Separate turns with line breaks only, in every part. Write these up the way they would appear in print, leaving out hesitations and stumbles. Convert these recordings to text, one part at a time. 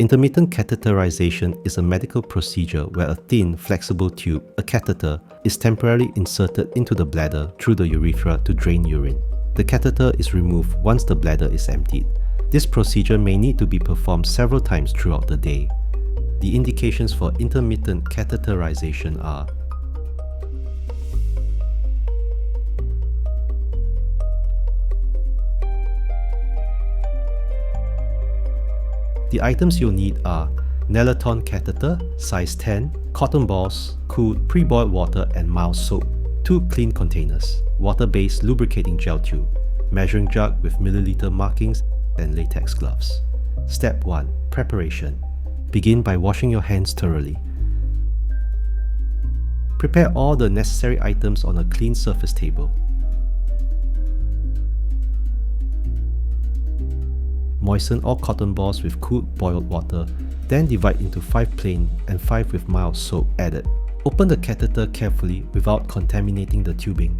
Intermittent catheterization is a medical procedure where a thin, flexible tube, a catheter, is temporarily inserted into the bladder through the urethra to drain urine. The catheter is removed once the bladder is emptied. This procedure may need to be performed several times throughout the day. The indications for intermittent catheterization are the items you'll need are Nelaton catheter, size 10, cotton balls, cooled pre-boiled water and mild soap, 2 clean containers, water-based lubricating gel tube, measuring jug with milliliter markings and latex gloves. Step 1. Preparation. Begin by washing your hands thoroughly. Prepare all the necessary items on a clean surface table. Moisten all cotton balls with cooled boiled water, then divide into 5 plain and 5 with mild soap added. Open the catheter carefully without contaminating the tubing.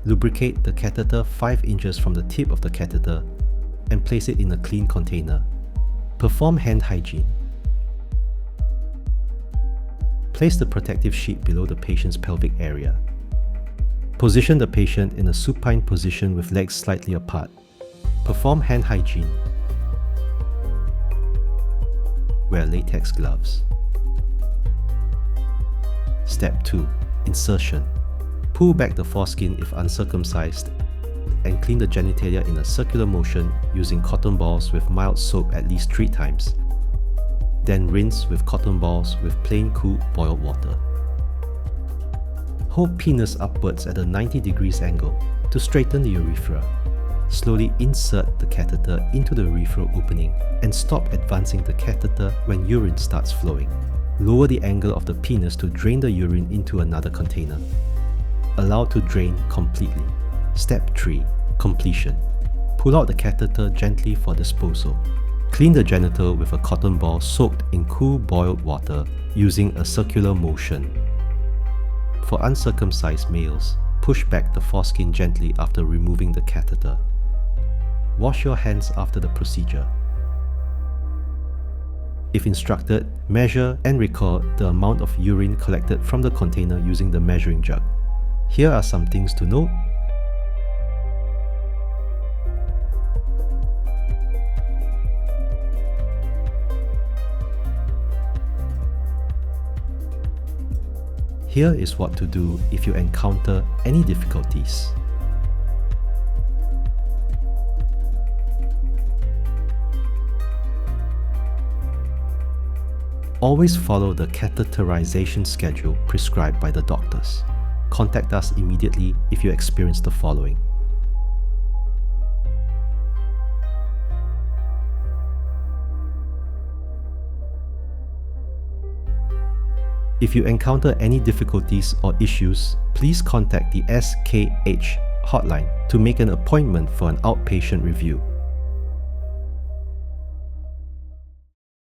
Lubricate the catheter 5 inches from the tip of the catheter and place it in a clean container. Perform hand hygiene. Place the protective sheet below the patient's pelvic area. Position the patient in a supine position with legs slightly apart. Perform hand hygiene. Wear latex gloves. Step 2. Insertion. Pull back the foreskin if uncircumcised and clean the genitalia in a circular motion using cotton balls with mild soap at least 3 times. Then rinse with cotton balls with plain cooled boiled water. Hold penis upwards at a 90 degrees angle to straighten the urethra. Slowly insert the catheter into the urethral opening and stop advancing the catheter when urine starts flowing. Lower the angle of the penis to drain the urine into another container. Allow to drain completely. Step 3. Completion. Pull out the catheter gently for disposal. Clean the genital with a cotton ball soaked in cool boiled water using a circular motion. For uncircumcised males, push back the foreskin gently after removing the catheter. Wash your hands after the procedure. If instructed, measure and record the amount of urine collected from the container using the measuring jug. Here are some things to note. Here is what to do if you encounter any difficulties. Always follow the catheterization schedule prescribed by the doctors. Contact us immediately if you experience the following. If you encounter any difficulties or issues, please contact the SKH Hotline to make an appointment for an outpatient review.